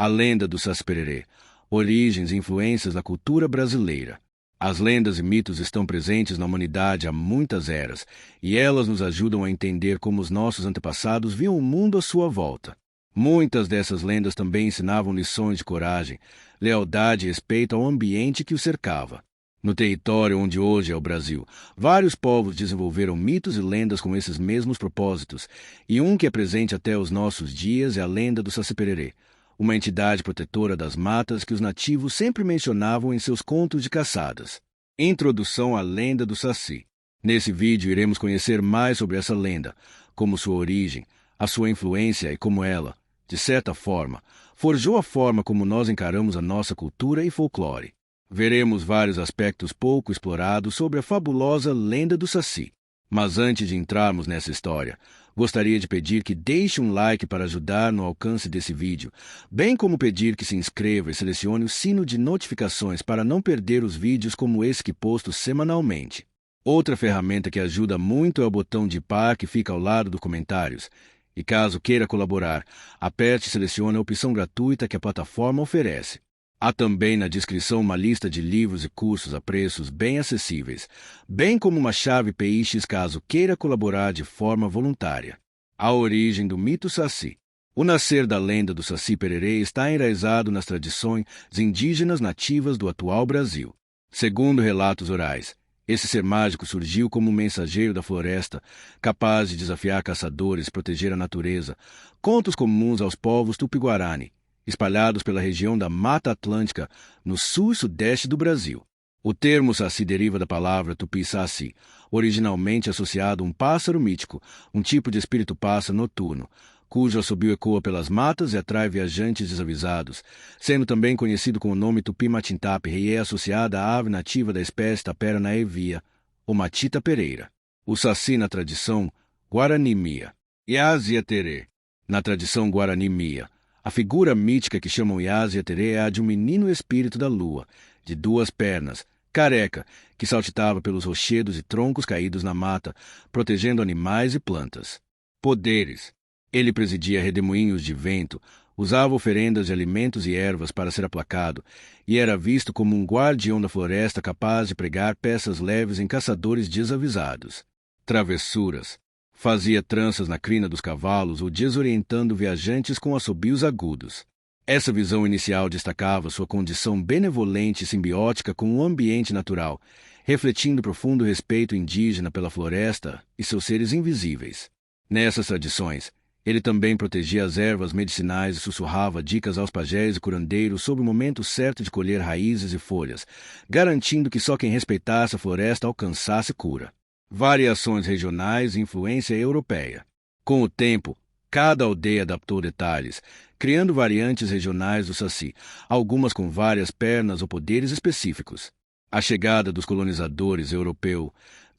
A lenda do Saci-Pererê, origens e influências na cultura brasileira. As lendas e mitos estão presentes na humanidade há muitas eras, e elas nos ajudam a entender como os nossos antepassados viam o mundo à sua volta. Muitas dessas lendas também ensinavam lições de coragem, lealdade e respeito ao ambiente que o cercava. No território onde hoje é o Brasil, vários povos desenvolveram mitos e lendas com esses mesmos propósitos, e um que é presente até os nossos dias é a lenda do Saci-Pererê, uma entidade protetora das matas que os nativos sempre mencionavam em seus contos de caçadas. Introdução à lenda do Saci. Nesse vídeo iremos conhecer mais sobre essa lenda, como sua origem, a sua influência e como ela, de certa forma, forjou a forma como nós encaramos a nossa cultura e folclore. Veremos vários aspectos pouco explorados sobre a fabulosa lenda do Saci. Mas antes de entrarmos nessa história, gostaria de pedir que deixe um like para ajudar no alcance desse vídeo, bem como pedir que se inscreva e selecione o sino de notificações para não perder os vídeos como esse que posto semanalmente. Outra ferramenta que ajuda muito é o botão de par que fica ao lado dos comentários. E caso queira colaborar, aperte e selecione a opção gratuita que a plataforma oferece. Há também na descrição uma lista de livros e cursos a preços bem acessíveis, bem como uma chave PX caso queira colaborar de forma voluntária. A origem do mito Saci. O nascer da lenda do Saci-Pererê está enraizado nas tradições indígenas nativas do atual Brasil. Segundo relatos orais, esse ser mágico surgiu como um mensageiro da floresta, capaz de desafiar caçadores e proteger a natureza, contos comuns aos povos tupi-guarani, espalhados pela região da Mata Atlântica, no sul e sudeste do Brasil. O termo saci deriva da palavra tupi-saci, originalmente associado a um pássaro mítico, um tipo de espírito-pássaro noturno, cujo assobio ecoa pelas matas e atrai viajantes desavisados, sendo também conhecido com o nome tupi-matintape e é associado à ave nativa da espécie Tapera naevia, ou matita pereira. O saci na tradição Guarani-Mia. Yaziaterê. Na tradição Guarani-Mia, a figura mítica que chamam Yaziaterê é a de um menino espírito da lua, de 2 pernas, careca, que saltitava pelos rochedos e troncos caídos na mata, protegendo animais e plantas. Poderes. Ele presidia redemoinhos de vento, usava oferendas de alimentos e ervas para ser aplacado, e era visto como um guardião da floresta capaz de pregar peças leves em caçadores desavisados. Travessuras. Fazia tranças na crina dos cavalos ou desorientando viajantes com assobios agudos. Essa visão inicial destacava sua condição benevolente e simbiótica com o ambiente natural, refletindo profundo respeito indígena pela floresta e seus seres invisíveis. Nessas tradições, ele também protegia as ervas medicinais e sussurrava dicas aos pajés e curandeiros sobre o momento certo de colher raízes e folhas, garantindo que só quem respeitasse a floresta alcançasse cura. Variações regionais e influência europeia. Com o tempo, cada aldeia adaptou detalhes, criando variantes regionais do Saci, algumas com várias pernas ou poderes específicos. A chegada dos colonizadores europeus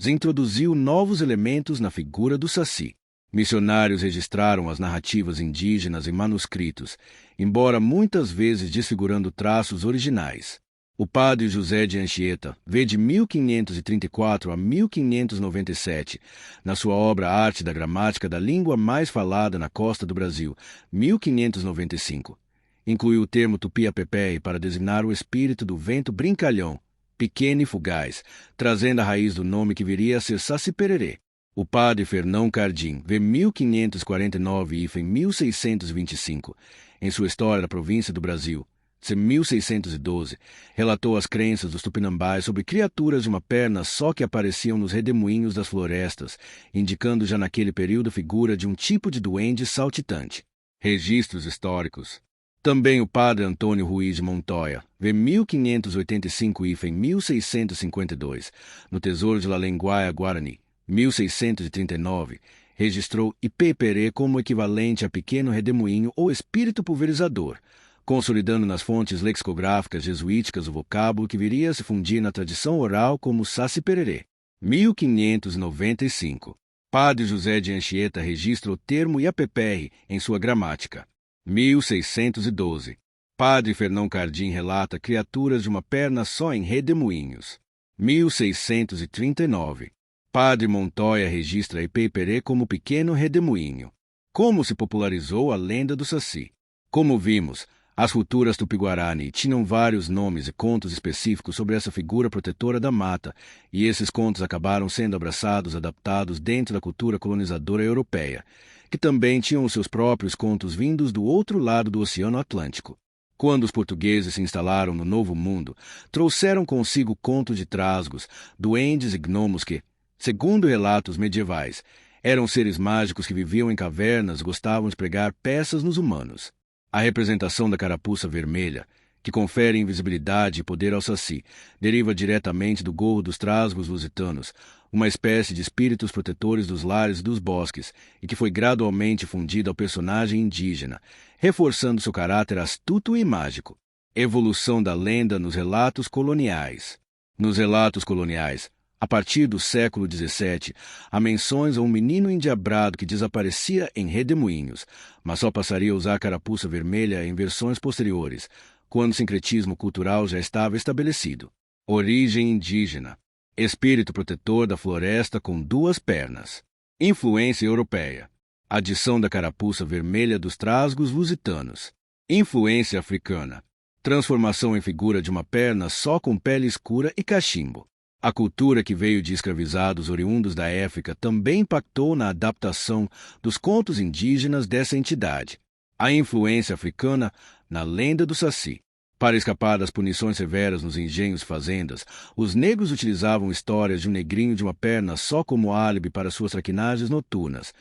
introduziu novos elementos na figura do Saci. Missionários registraram as narrativas indígenas em manuscritos, embora muitas vezes desfigurando traços originais. O padre José de Anchieta, vê de 1534 a 1597, na sua obra Arte da Gramática da Língua Mais Falada na Costa do Brasil, 1595, incluiu o termo tupi-apepé para designar o espírito do vento brincalhão, pequeno e fugaz, trazendo a raiz do nome que viria a ser Saci-Pererê. O padre Fernão Cardim, vê 1549 e 1625, em sua História da Província do Brasil, 1612, relatou as crenças dos tupinambás sobre criaturas de uma perna só que apareciam nos redemoinhos das florestas, indicando já naquele período a figura de um tipo de duende saltitante. Registros históricos. Também o padre Antônio Ruiz de Montoya, vê 1585 e 1652, no Tesouro de Lalenguaia Guarani, 1639, registrou Ipê-Perê como equivalente a pequeno redemoinho ou espírito pulverizador, consolidando nas fontes lexicográficas jesuíticas o vocábulo que viria a se fundir na tradição oral como Saci-Pererê. 1595. Padre José de Anchieta registra o termo Iapepé em sua gramática. 1612. Padre Fernão Cardim relata criaturas de uma perna só em redemoinhos. 1639. Padre Montoya registra Ipê-Perê como pequeno redemoinho. Como se popularizou a lenda do Saci? Como vimos, As culturas Tupi-Guarani tinham vários nomes e contos específicos sobre essa figura protetora da mata, e esses contos acabaram sendo abraçados, adaptados dentro da cultura colonizadora europeia, que também tinham os seus próprios contos vindos do outro lado do Oceano Atlântico. Quando os portugueses se instalaram no Novo Mundo, trouxeram consigo contos de trasgos, duendes e gnomos que, segundo relatos medievais, eram seres mágicos que viviam em cavernas e gostavam de pregar peças nos humanos. A representação da carapuça vermelha, que confere invisibilidade e poder ao Saci, deriva diretamente do gorro dos trasgos lusitanos, uma espécie de espíritos protetores dos lares e dos bosques, e que foi gradualmente fundida ao personagem indígena, reforçando seu caráter astuto e mágico. Evolução da lenda nos relatos coloniais. Nos relatos coloniais, a partir do século XVII, há menções a um menino endiabrado que desaparecia em Redemoinhos, mas só passaria a usar carapuça vermelha em versões posteriores, quando o sincretismo cultural já estava estabelecido. Origem indígena. Espírito protetor da floresta com duas pernas. Influência europeia. Adição da carapuça vermelha dos trasgos lusitanos. Influência africana. Transformação em figura de uma perna só com pele escura e cachimbo. A cultura que veio de escravizados oriundos da África também impactou na adaptação dos contos indígenas dessa entidade. A influência africana na lenda do Saci. Para escapar das punições severas nos engenhos e fazendas, os negros utilizavam histórias de um negrinho de uma perna só como álibi para suas traquinagens noturnas,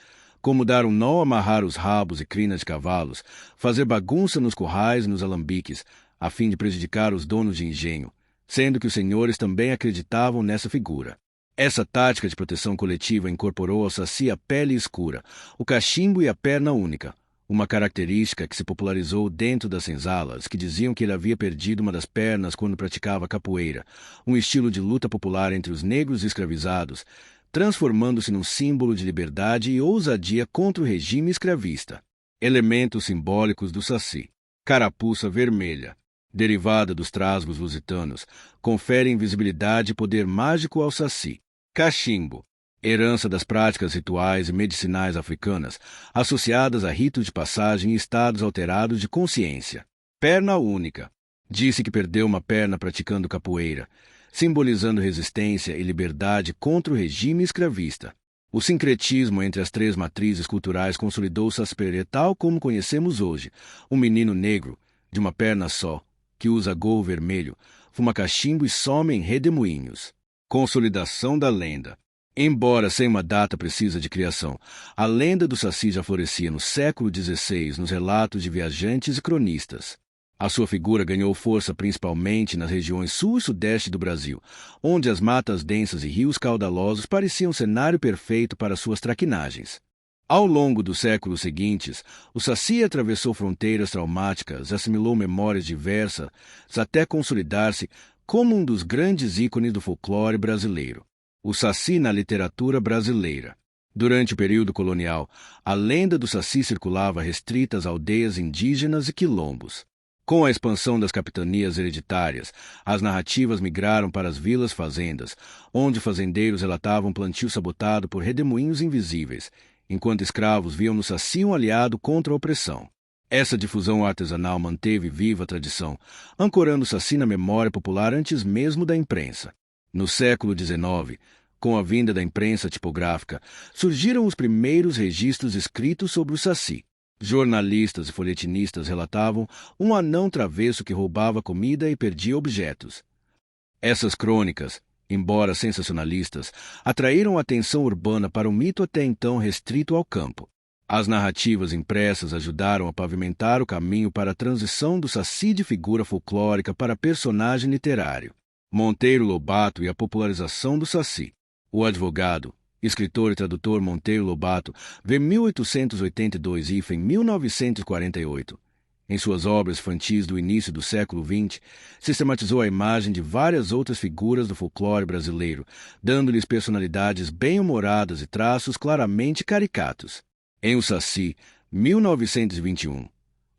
como dar um nó, amarrar os rabos e crinas de cavalos, fazer bagunça nos currais e nos alambiques, a fim de prejudicar os donos de engenho, sendo que os senhores também acreditavam nessa figura. Essa tática de proteção coletiva incorporou ao Saci a pele escura, o cachimbo e a perna única, uma característica que se popularizou dentro das senzalas, que diziam que ele havia perdido uma das pernas quando praticava capoeira, um estilo de luta popular entre os negros escravizados, transformando-se num símbolo de liberdade e ousadia contra o regime escravista. Elementos simbólicos do Saci. Carapuça vermelha, derivada dos trasgos lusitanos, confere invisibilidade e poder mágico ao Saci. Cachimbo, herança das práticas rituais e medicinais africanas, associadas a ritos de passagem e estados alterados de consciência. Perna única, disse que perdeu uma perna praticando capoeira, simbolizando resistência e liberdade contra o regime escravista. O sincretismo entre as três matrizes culturais consolidou o Saci tal como conhecemos hoje, um menino negro, de uma perna só, que usa gorro vermelho, fuma cachimbo e some em Redemoinhos. Consolidação da lenda. Embora sem uma data precisa de criação, a lenda do Saci já florescia no século XVI nos relatos de viajantes e cronistas. A sua figura ganhou força principalmente nas regiões sul e sudeste do Brasil, onde as matas densas e rios caudalosos pareciam cenário perfeito para suas traquinagens. Ao longo dos séculos seguintes, o Saci atravessou fronteiras traumáticas, assimilou memórias diversas, até consolidar-se como um dos grandes ícones do folclore brasileiro. O Saci na literatura brasileira. Durante o período colonial, a lenda do Saci circulava restrita às aldeias indígenas e quilombos. Com a expansão das capitanias hereditárias, as narrativas migraram para as vilas-fazendas, onde fazendeiros relatavam plantio sabotado por redemoinhos invisíveis, enquanto escravos viam no Saci um aliado contra a opressão. Essa difusão artesanal manteve viva a tradição, ancorando o Saci na memória popular antes mesmo da imprensa. No século XIX, com a vinda da imprensa tipográfica, surgiram os primeiros registros escritos sobre o Saci. Jornalistas e folhetinistas relatavam um anão travesso que roubava comida e perdia objetos. Essas crônicas, embora sensacionalistas, atraíram a atenção urbana para um mito até então restrito ao campo. As narrativas impressas ajudaram a pavimentar o caminho para a transição do Saci de figura folclórica para personagem literário. Monteiro Lobato e a popularização do Saci. O advogado, escritor e tradutor Monteiro Lobato vê 1882 e em 1948. Em suas obras infantis do início do século XX, sistematizou a imagem de várias outras figuras do folclore brasileiro, dando-lhes personalidades bem-humoradas e traços claramente caricatos. Em O Saci, 1921,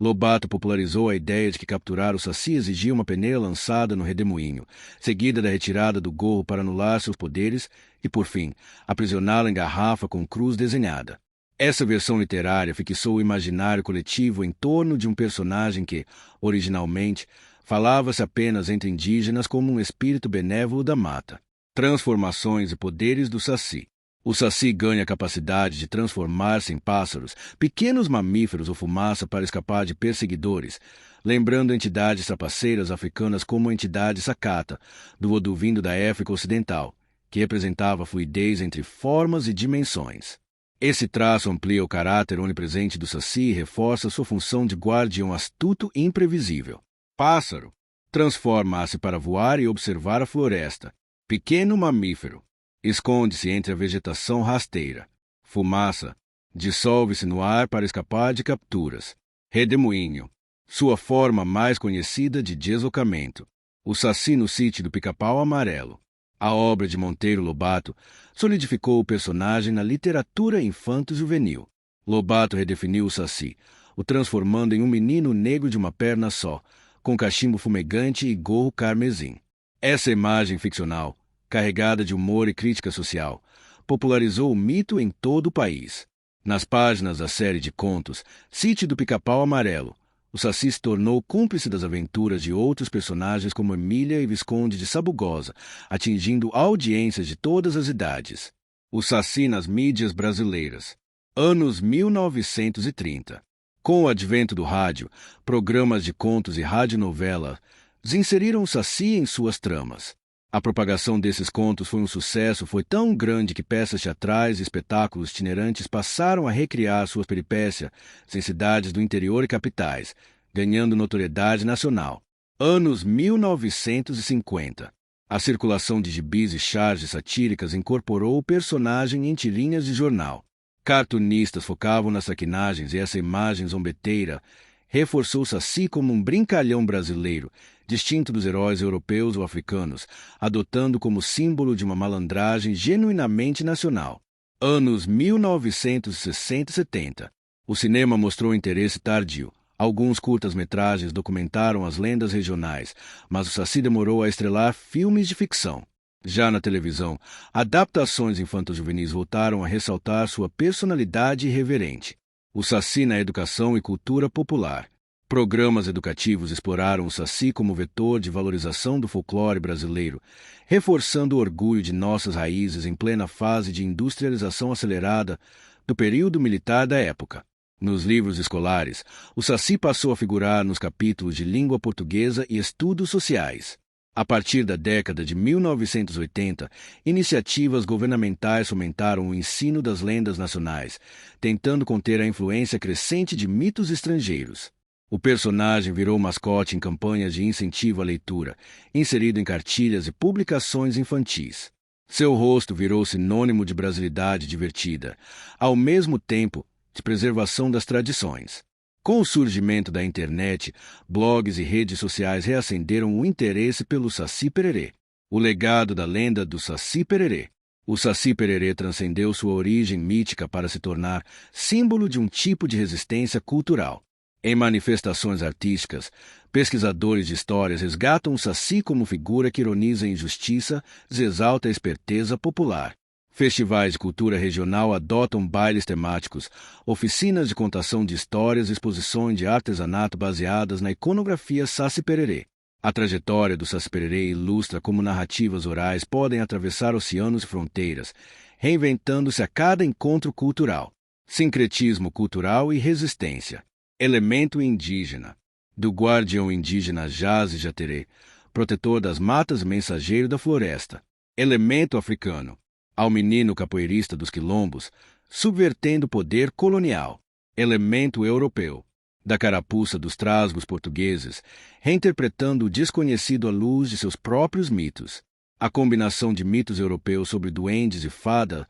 Lobato popularizou a ideia de que capturar o Saci exigia uma peneira lançada no redemoinho, seguida da retirada do gorro para anular seus poderes e, por fim, aprisioná-lo em garrafa com cruz desenhada. Essa versão literária fixou o imaginário coletivo em torno de um personagem que, originalmente, falava-se apenas entre indígenas como um espírito benévolo da mata. Transformações e poderes do Saci. O Saci ganha a capacidade de transformar-se em pássaros, pequenos mamíferos ou fumaça para escapar de perseguidores, lembrando entidades trapaceiras africanas como a entidade Sakata, do vodu vindo da África Ocidental, que representava a fluidez entre formas e dimensões. Esse traço amplia o caráter onipresente do Saci e reforça sua função de guardião astuto e imprevisível. Pássaro. Transforma-se para voar e observar a floresta. Pequeno mamífero. Esconde-se entre a vegetação rasteira. Fumaça. Dissolve-se no ar para escapar de capturas. Redemoinho. Sua forma mais conhecida de deslocamento. O Saci no sítio do Pica-Pau Amarelo. A obra de Monteiro Lobato solidificou o personagem na literatura infanto-juvenil. Lobato redefiniu o Saci, o transformando em um menino negro de uma perna só, com cachimbo fumegante e gorro carmesim. Essa imagem ficcional, carregada de humor e crítica social, popularizou o mito em todo o país. Nas páginas da série de contos Sítio do Pica-Pau Amarelo, o Saci se tornou cúmplice das aventuras de outros personagens como Emília e Visconde de Sabugosa, atingindo audiências de todas as idades. O Saci nas mídias brasileiras. Anos 1930. Com o advento do rádio, programas de contos e radionovela inseriram o Saci em suas tramas. A propagação desses contos foi um sucesso, foi tão grande que peças teatrais e espetáculos itinerantes passaram a recriar suas peripécias em cidades do interior e capitais, ganhando notoriedade nacional. Anos 1950. A circulação de gibis e charges satíricas incorporou o personagem em tirinhas de jornal. Cartunistas focavam nas traquinagens e essa imagem zombeteira reforçou o Saci como um brincalhão brasileiro, distinto dos heróis europeus ou africanos, adotando como símbolo de uma malandragem genuinamente nacional. Anos 1960 e 70. O cinema mostrou interesse tardio. Alguns curtas-metragens documentaram as lendas regionais, mas o Saci demorou a estrelar filmes de ficção. Já na televisão, adaptações infanto-juvenis voltaram a ressaltar sua personalidade irreverente. O Saci na educação e cultura popular. Programas educativos exploraram o Saci como vetor de valorização do folclore brasileiro, reforçando o orgulho de nossas raízes em plena fase de industrialização acelerada do período militar da época. Nos livros escolares, o Saci passou a figurar nos capítulos de língua portuguesa e estudos sociais. A partir da década de 1980, iniciativas governamentais fomentaram o ensino das lendas nacionais, tentando conter a influência crescente de mitos estrangeiros. O personagem virou mascote em campanhas de incentivo à leitura, inserido em cartilhas e publicações infantis. Seu rosto virou sinônimo de brasilidade divertida, ao mesmo tempo de preservação das tradições. Com o surgimento da internet, blogs e redes sociais reacenderam o interesse pelo Saci Pererê. O legado da lenda do Saci Pererê. O Saci Pererê transcendeu sua origem mítica para se tornar símbolo de um tipo de resistência cultural. Em manifestações artísticas, pesquisadores de histórias resgatam o Saci como figura que ironiza a injustiça e exalta a esperteza popular. Festivais de cultura regional adotam bailes temáticos, oficinas de contação de histórias e exposições de artesanato baseadas na iconografia Saci Pererê. A trajetória do Saci Pererê ilustra como narrativas orais podem atravessar oceanos e fronteiras, reinventando-se a cada encontro cultural. Sincretismo cultural e resistência. Elemento indígena. Do guardião indígena Jazz Jaterê, protetor das matas e mensageiro da floresta. Elemento africano. Ao menino capoeirista dos quilombos, subvertendo o poder colonial. Elemento europeu. Da carapuça dos trasgos portugueses, reinterpretando o desconhecido à luz de seus próprios mitos. A combinação de mitos europeus sobre duendes e fadas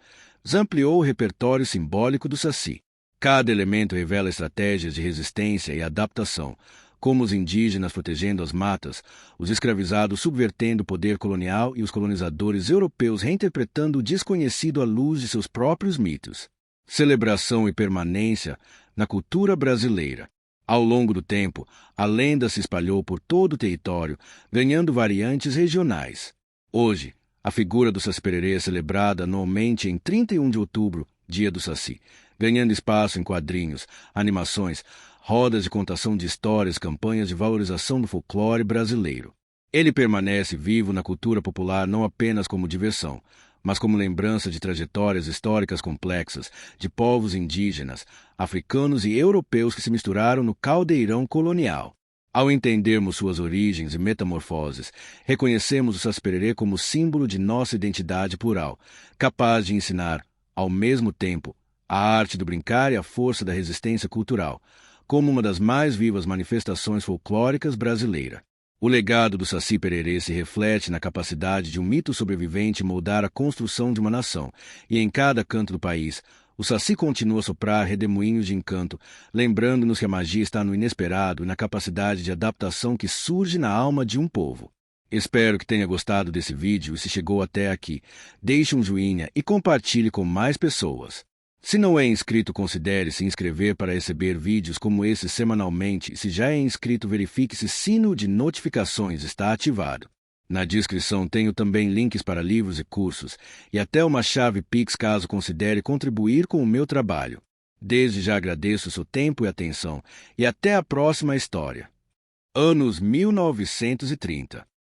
ampliou o repertório simbólico do Saci. Cada elemento revela estratégias de resistência e adaptação, como os indígenas protegendo as matas, os escravizados subvertendo o poder colonial e os colonizadores europeus reinterpretando o desconhecido à luz de seus próprios mitos. Celebração e permanência na cultura brasileira. Ao longo do tempo, a lenda se espalhou por todo o território, ganhando variantes regionais. Hoje, a figura do Saci Pererê é celebrada anualmente em 31 de outubro, Dia do Saci, ganhando espaço em quadrinhos, animações, rodas de contação de histórias, campanhas de valorização do folclore brasileiro. Ele permanece vivo na cultura popular não apenas como diversão, mas como lembrança de trajetórias históricas complexas de povos indígenas, africanos e europeus que se misturaram no caldeirão colonial. Ao entendermos suas origens e metamorfoses, reconhecemos o Saci-Pererê como símbolo de nossa identidade plural, capaz de ensinar, ao mesmo tempo, a arte do brincar e a força da resistência cultural, como uma das mais vivas manifestações folclóricas brasileira. O legado do Saci-Pererê se reflete na capacidade de um mito sobrevivente moldar a construção de uma nação, e em cada canto do país, o Saci continua a soprar redemoinhos de encanto, lembrando-nos que a magia está no inesperado e na capacidade de adaptação que surge na alma de um povo. Espero que tenha gostado desse vídeo e se chegou até aqui, deixe um joinha e compartilhe com mais pessoas. Se não é inscrito, considere se inscrever para receber vídeos como esse semanalmente e se já é inscrito, verifique se o sino de notificações está ativado. Na descrição tenho também links para livros e cursos e até uma chave Pix caso considere contribuir com o meu trabalho. Desde já agradeço seu tempo e atenção e até a próxima história. Anos 1930.